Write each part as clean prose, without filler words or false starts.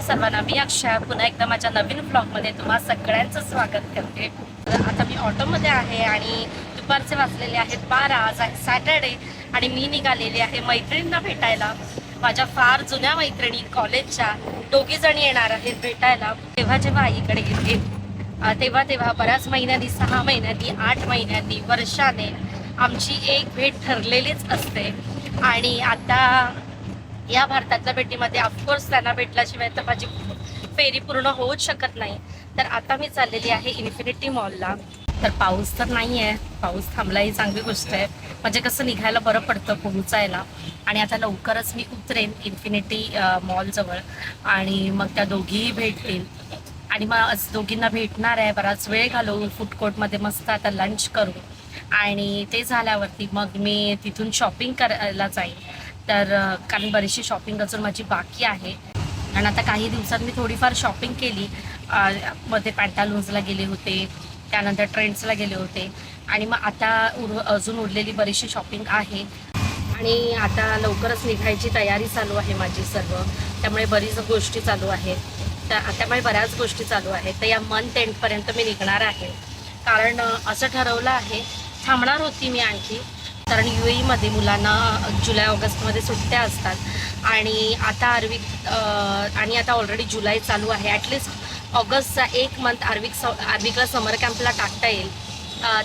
सर्वांना. मी अक्षय पुन्हा एकदा माझ्या नवीन ब्लॉगमध्ये तुम्हा सगळ्यांचं स्वागत करते. आता मी ऑटोमध्ये आहे आणि दुपारचे वाजलेले आहेत 12. आज आहे सॅटर्डे आणि मी निघालेली आहे मैत्रिणींना भेटायला. माझ्या फार जुन्या मैत्रिणी कॉलेजच्या 2 जणी येणार आहेत भेटायला. जेव्हा आईकडे येते तेव्हा बऱ्याच महिन्यांनी, 6 महिन्यांनी, 8 महिन्यांनी, वर्षाने आमची एक भेट ठरलेलीच असते. आणि आता या भारतातल्या भेटीमध्ये ऑफकोर्स त्यांना भेटल्याशिवाय तर माझी फेरी पूर्ण होऊच शकत नाही. तर आता मी चाललेली आहे इन्फिनिटी मॉलला. तर पाऊस तर नाही आहे, पाऊस थांबला ही चांगली गोष्ट आहे. म्हणजे कसं निघायला बरं पडतं पोहोचायला. आणि आता लवकरच मी उतरेन इन्फिनिटी मॉलजवळ आणि मग त्या दोघीही भेटतील. आणि मग दोघींना भेटणार आहे, बराच वेळ घालवू फूड कोर्टमध्ये मस्त आता लंच करू. आणि ते झाल्यावरती मग मी तिथून शॉपिंग करायला जाईन. तर कारण बरीचशी शॉपिंग अजून माझी बाकी आहे. आणि आता काही दिवसात मी थोडीफार शॉपिंग केली. मध्ये पॅन्टालून्सला गेले होते, त्यानंतर ट्रेंड्सला गेले होते. आणि मग आता अजून उरलेली बरीचशी शॉपिंग आहे. आणि आता लवकरच निघायची तयारी चालू आहे माझी सर्व. त्यामुळे बरीच गोष्टी चालू आहेत. त्यामुळे बऱ्याच गोष्टी चालू आहेत. तर या मंथ एंडपर्यंत मी निघणार आहे. कारण असं ठरवलं आहे, थांबणार होती मी आणखी, कारण UAEमध्ये मुलांना जुलै ऑगस्टमध्ये सुट्ट्या असतात. आणि आता आता ऑलरेडी जुलै चालू आहे. ॲटलिस्ट ऑगस्टचा 1 मंथ आर्विकला समर कॅम्पला टाकता येईल.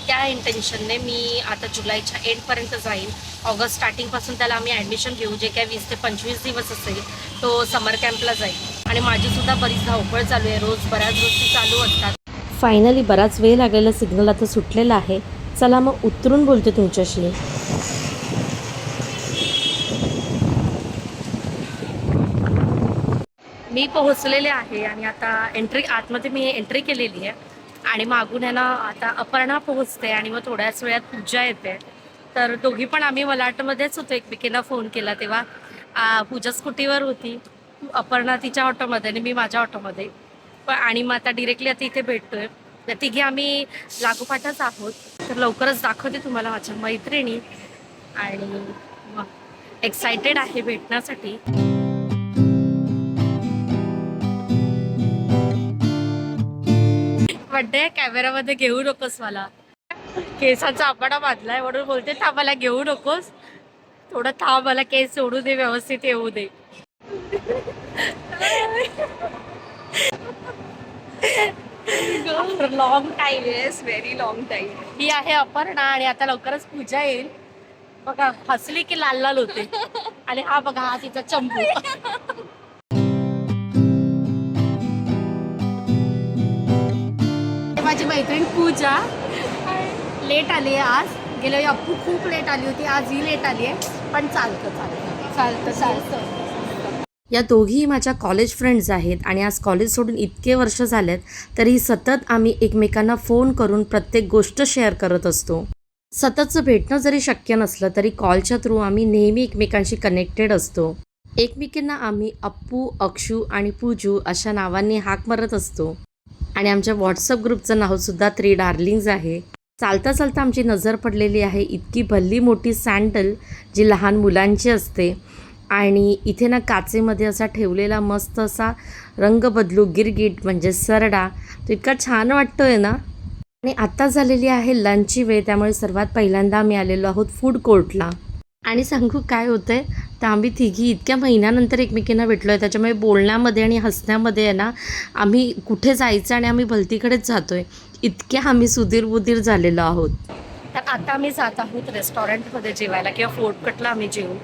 त्या इंटेन्शनने मी आता जुलैच्या एंडपर्यंत जाईन. ऑगस्ट स्टार्टिंगपासून त्याला आम्ही ॲडमिशन घेऊ. जे काय 20 ते 25 दिवस असेल तो समर कॅम्पला जाईल. आणि माझीसुद्धा बरीच धावपळ चालू आहे. रोज बऱ्याच गोष्टी चालू असतात. फायनली बराच वेळ लागलेला सिग्नल आता सुटलेला आहे. चला मग उतरून बोलते तुमच्याशी. मी पोहोचलेले आहे आणि आता आतमध्ये मी एंट्री केलेली आहे. आणि मागून आहे ना आता अपर्णा पोहोचते आणि मग थोड्याच वेळात पूजा येते. तर दोघी पण आम्ही मलाटमध्येच होतो. एकमेकींना फोन केला तेव्हा पूजा स्कूटीवर होती, अपर्णा तिच्या ऑटोमध्ये आणि मी माझ्या ऑटोमध्ये. आणि मग आता डिरेक्टली आता इथे भेटतोय. तर तिघी आम्ही लागोपाठच आहोत. तर लवकरच दाखवते तुम्हाला माझ्या मैत्रिणी. आणि एक्सायटेड आहे भेटण्यासाठी. वाटतंय कॅमेरामध्ये घेऊ नकोस मला. केसाचा आपणा बांधलाय म्हणून बोलते थांब मला घेऊ नकोस, थोडं थांब, मला केस सोडू दे, व्यवस्थित येऊ दे. After long time. Yes, very long time. ही आहे अपर्णा आणि आता लवकरच पूजा येईल. बघा हसली की लाल लाल होते. आणि हा बघा हा तिचा चंपू. माझी मैत्रीण पूजा लेट आली आहे आज. गेल्या वेळी अप्पू खूप लेट आली होती, आज ही लेट आली आहे. पण चालतं. या दोघीही माझ्या कॉलेज फ्रेंड्स आहेत आणि आज कॉलेज सोडून इतके वर्ष झालेत तरी सतत आम्ही एकमेकांना फोन करून प्रत्येक गोष्ट शेअर करत असतो. सततचं भेटणं जरी शक्य नसलं तरी कॉलच्या थ्रू आम्ही नेहमी एकमेकांशी कनेक्टेड असतो. एकमेकींना आम्ही अप्पू, अक्षू आणि पूजू अशा नावांनी हाक मारत असतो. आणि आमच्या व्हॉट्सअप ग्रुपचं नावसुद्धा 3 डार्लिंग्स आहे. चालता चालता आमची नजर पडलेली आहे इतकी भल्ली मोठी सँडल जी लहान मुलांची असते. आणि इथे ना काचेमध्ये असा ठेवलेला मस्त असा रंग बदलू गिरगिट म्हणजे सरडा, तो इतका छान वाटतोय ना. आणि आता झालेली आहे लंचची वेळ, त्यामुळे सर्वात पहिल्यांदा आम्ही आलेलो आहोत फूड कोर्टला. आणि सांगू काय होतंय, तर आम्ही तिघी इतक्या महिन्यानंतर एकमेकींना भेटलो आहे. त्याच्यामुळे बोलण्यामध्ये आणि हसण्यामध्ये आहे ना आम्ही कुठे जायचं आणि आम्ही भलतीकडेच जातोय, इतक्या आम्ही सुधीर झालेलो आहोत. तर आता आम्ही जात आहोत रेस्टॉरंटमध्ये जेवायला किंवा फूड कोर्टला आम्ही जेवू.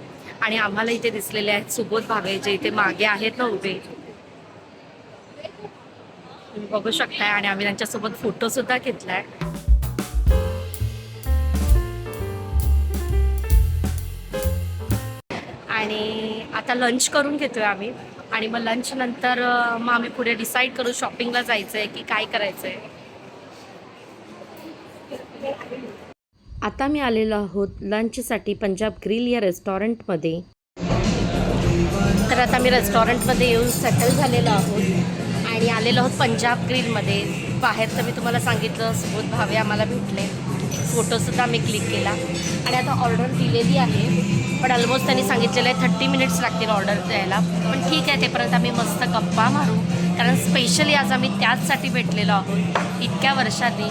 आणि आम्हाला इथे दिसलेले आहेत सुबोध भावे, जे इथे मागे आहेत ना उभे, तुम्ही बघू शकताय. आणि आम्ही त्यांच्यासोबत फोटोसुद्धा घेतलाय. आणि आता लंच करून घेतोय आम्ही. आणि मग लंच नंतर मग आम्ही पुढे डिसाईड करू शॉपिंगला जायचंय की काय करायचंय. आता मी आलेलो आहोत लंचसाठी पंजाब ग्रिल या रेस्टॉरंटमध्ये. तर आता मी रेस्टॉरंटमध्ये येऊन सेटल झालेलो आहोत आणि आलेलो आहोत पंजाब ग्रिलमध्ये. बाहेर तर मी तुम्हाला सांगितलं सुबोध भावे आम्हाला भेटले. फोटोसुद्धा मी क्लिक केला आणि आता ऑर्डर दिलेली आहे, पण ऑलमोस्ट त्यांनी सांगितलेलं आहे 30 मिनिट्स लागतील ऑर्डर द्यायला. पण ठीक आहे, तेपर्यंत आम्ही मस्त गप्पा मारू, कारण स्पेशली आज आम्ही त्याचसाठी भेटलेलो आहोत इतक्या वर्षांनी.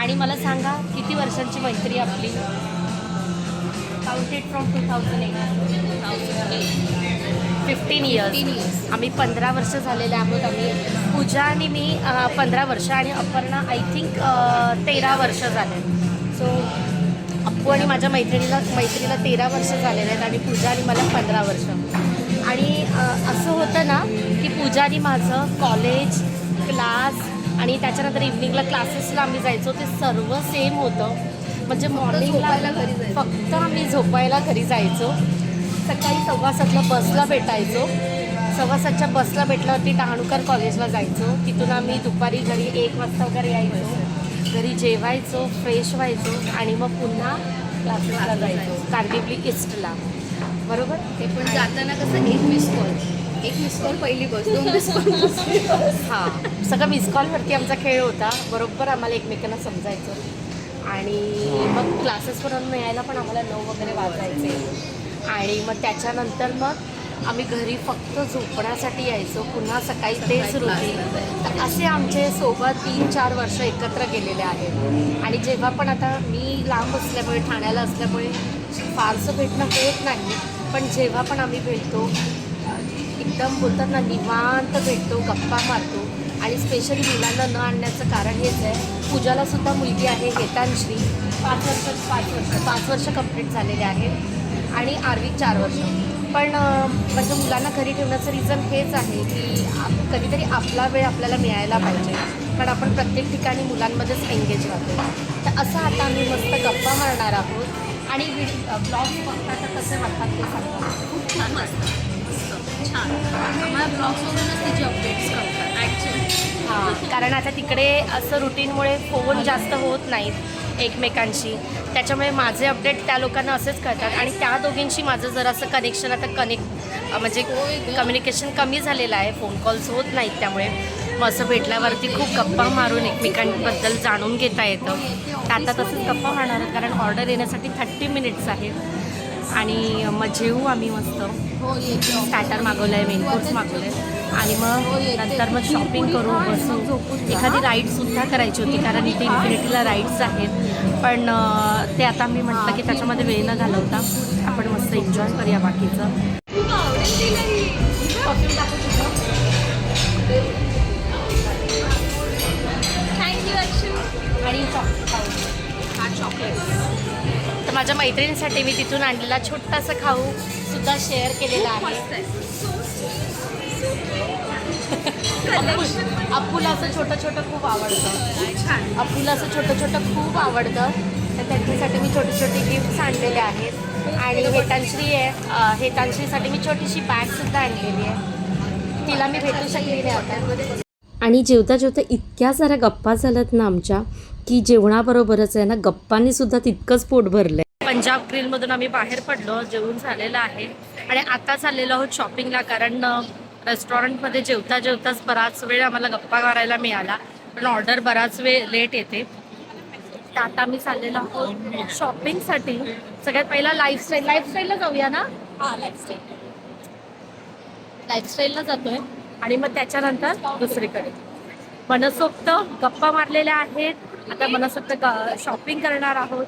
आणि मला सांगा, किती वर्षांची मैत्री आपली? Counted from 2008, 15 years. आम्ही 15 वर्ष झालेले आहोत. आम्ही पूजा आणि मी 15 वर्ष आणि अपर्णा आय थिंक 13 वर्ष झाले. सो अप्पू आणि माझ्या मैत्रिणीला 13 वर्ष झालेले आहेत आणि पूजा आणि मला 15 वर्ष. आणि असं होतं ना की पूजा आणि माझं कॉलेज, क्लास आणि त्याच्यानंतर इव्हनिंगला क्लासेसला आम्ही जायचो, ते सर्व सेम होतं. म्हणजे मॉर्निंगला फक्त आम्ही झोपायला घरी जायचो. सकाळी 7:15ला बसला भेटायचो. 7:15च्या बसला भेटल्यावरती डहाणूकर कॉलेजला जायचो. तिथून आम्ही दुपारी घरी 1 वाजता वगैरे यायचो. घरी जेवायचो, फ्रेश व्हायचो आणि मग पुन्हा क्लासेसला जायचो कांदिवली ईस्टला. बरोबर. ते पण जाताना कसं एक मिस कॉल पहिली बस, 2 मिस कॉल. हां, सगळं मिस कॉलवरती आमचा खेळ होता. बरोबर आम्हाला एकमेकांना समजायचं आणि मग क्लासेसवरून यायला पण आम्हाला 9 वगैरे वाजायचे. आणि मग त्याच्यानंतर मग आम्ही घरी फक्त झोपण्यासाठी यायचो, पुन्हा सकाळी तेच रुटीन. तर असे आमचे सोबत 3-4 वर्ष एकत्र गेलेले आहेत. आणि जेव्हा पण आता मी लांब असल्यामुळे, ठाण्याला असल्यामुळे फारसं भेटणं होत नाही, पण जेव्हा पण आम्ही भेटतो एकदम बोलतात ना निवांत भेटतो, गप्पा मारतो. आणि स्पेशली मुलांना न आणण्याचं कारण हेच आहे, पूजाला सुद्धा मुलगी आहे हेतांश्री, 5 वर्ष कंप्लीट झालेले आहेत आणि आर्वी 4 वर्ष. पण म्हणजे मुलांना घरी ठेवण्याचं रिझन हेच आहे की कधीतरी आपला वेळ आपल्याला मिळायला पाहिजे, कारण आपण प्रत्येक ठिकाणी मुलांमध्येच एंगेज राहतो. तर असं आता आम्ही मस्त गप्पा मारणार आहोत आणि ब्लॉग बघता तर कसे वाटतात ते सांगा. खूप छान वाटतं, छान. आम्हाला ब्लॉग्सवरूनच त्याची अपडेट्स कळतात ॲक्च्युली. हां, कारण आता तिकडे असं रुटीनमुळे फोन जास्त होत नाहीत एकमेकांशी, त्याच्यामुळे माझे अपडेट त्या लोकांना असेच कळतात. आणि त्या दोघींशी माझं जरासं कनेक्शन आता म्हणजे कम्युनिकेशन कमी झालेलं आहे, फोन कॉल्स होत नाहीत. त्यामुळे मग असं भेटल्यावरती खूप गप्पा मारून एकमेकांबद्दल जाणून घेता येतं. तर आता तसंच गप्पा मारणार आहोत, कारण ऑर्डर येण्यासाठी 30 मिनिट्स आहेत. आणि मग जेवू आम्ही मस्त. स्टार्टर मागवलं आहे, मेन कोर्स मागवलं आहे आणि मग नंतर मग शॉपिंग करू, बसू. एखादी राईडसुद्धा करायची होती, कारण इथे इन्फिनिटीला राईड्स आहेत. पण ते आता मी म्हटलं की त्याच्यामध्ये वेळ न घालवता आपण मस्त एन्जॉय करूया बाकीचं. आणि चॉकलेट. तर माझ्या मैत्रिणीसाठी मी तिथून आणलेला छोटासा खाऊ सुद्धा शेअर केलेला आहे. अप्पूला असं छोटं खूप आवडतं. अप्पूला असं छोटं खूप आवडतं, तर त्यांच्यासाठी मी छोटे गिफ्ट्स आणलेले आहेत. आणि हेतांश्री आहे, हेतांश्रीसाठी मी छोटीशी बॅगसुद्धा आणलेली आहे. तिला मी भेटू शकली नाही आता. आणि जेवता जेवता इतक्या साऱ्या गप्पा झाल्यात ना आमच्या, की जेवणाबरोबरच आहे ना गप्पांनी सुद्धा तितकंच पोट भरलंय. पंजाब ग्रिलमधून आम्ही बाहेर पडलो, जेवून झालेलं आहे आणि आता चाललेलो आहोत शॉपिंगला, कारण रेस्टॉरंटमध्ये जेवताच बराच वेळ आम्हाला गप्पा मारायला मिळाला, पण ऑर्डर बराच वेळ लेट येते. तर आता आम्ही चाललेलो आहोत शॉपिंगसाठी. सगळ्यात पहिला लाईफस्टाईलला जाऊया ना. हां, लाईफस्टाईलला जातोय आणि मग त्याच्यानंतर दुसरीकडे मनसोक्त गप्पा मारलेल्या आहेत. आता मनसोक्त शॉपिंग करणार आहोत.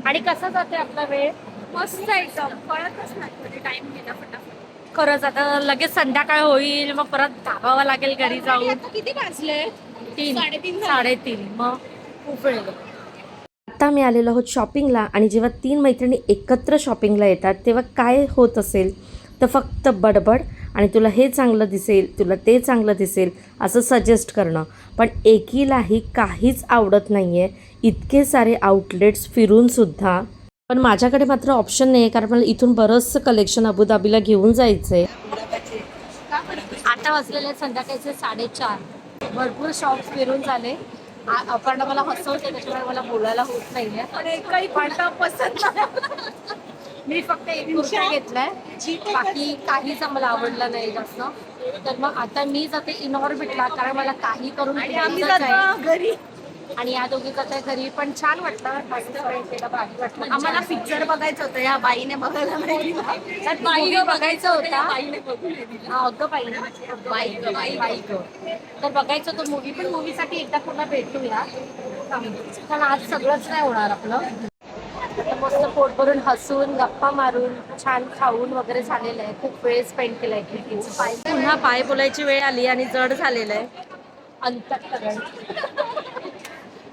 आणि कसा जातोय आपला वेळ? मस्त एकदम, कळतच नाही टाइम गेला फटाफट. खरंच आता लगेच संध्याकाळ होईल, मग परत धावावं लागेल घरी जाऊन. आता किती वाजले? 3-3:30. मग खूप वेळ. आता मी आलेलो आहोत शॉपिंगला. आणि जेव्हा 3 मैत्रिणी एकत्र शॉपिंगला येतात तेव्हा काय होत असेल तर फक्त बडबड आणि तुला हे चांगलं दिसेल, तुला ते चांगलं दिसेल असं सजेस्ट करणं. पण एकीलाही काहीच आवडत नाही आहे, इतके सारे आउटलेट्स फिरूनसुद्धा. पण माझ्याकडे मात्र ऑप्शन नाही आहे, कारण मला इथून बरंचसं कलेक्शन अबुधाबीला घेऊन जायचं आहे. आता वाजलेले संध्याकाळचे 4:30. भरपूर शॉप्स फिरून झाले. आपण मला हसवते, त्याच्यामुळे मला बोलायला होत नाहीये. पण पसंत नाही. मी फक्त एक कुर्ता घेतलाय, बाकी काहीच आम्हाला आवडलं नाही जास्त. तर मग आता मी जाते इनऑर्बिटला, कारण मला काही करून घरी. आणि या दोघीचं तर घरी पण छान वाटलं, मस्त केलं, भारी वाटलं. आम्हाला पिक्चर बघायचं होतं, या बाईने बघायला नाही दिला. त्यात movie बघायचं होता. बाईने बघून नाही दिला. हा, अगं बाई तर बघायचं होतं मूवी, पण मूवीसाठी एकदा पुन्हा भेटूया. कारण आज सगळंच नाही होणार आपलं. आता मस्त पोट भरून हसून गप्पा मारून छान खाऊन वगैरे झालेलं आहे. खूप वेळ स्पेंड केलाय पाय. पुन्हा पाय बोलायची वेळ आली आणि जड झालेलं आहे अंतःकरण.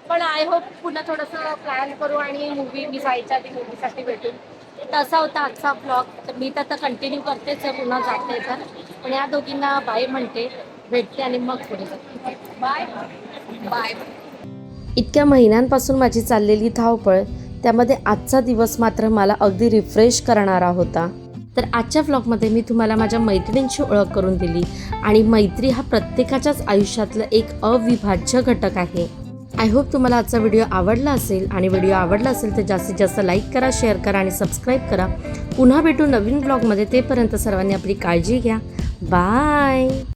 पण आय होप पुन्हा थोडंसं प्लॅन करू आणि मूवी मी जायच्या आधी मूवीसाठी भेटू. तसा होता आजचा ब्लॉग. तर मी तर आता कंटिन्यू करतेच आहे, पुन्हा जाते तर. पण या दोघींना बाय म्हणते, भेटते आणि मग पुढे जाते. Bye bye. इतक्या महिन्यांपासून माझी चाललेली धावपळ, त्यामध्ये आजचा दिवस मात्र मला अगदी रिफ्रेश करणारा होता. तर आजच्या व्लॉगमध्ये मी तुम्हाला माझ्या मैत्रिणींची ओळख करून दिली आणि मैत्री हा प्रत्येकाच्याच आयुष्यातलं एक अविभाज्य घटक आहे. आय होप तुम्हाला आजचा व्हिडिओ आवडला असेल आणि व्हिडिओ आवडला असेल तर जास्तीत जास्त लाईक करा, शेअर करा आणि सबस्क्राईब करा. पुन्हा भेटू नवीन व्लॉगमध्ये. तेपर्यंत सर्वांनी आपली काळजी घ्या. बाय.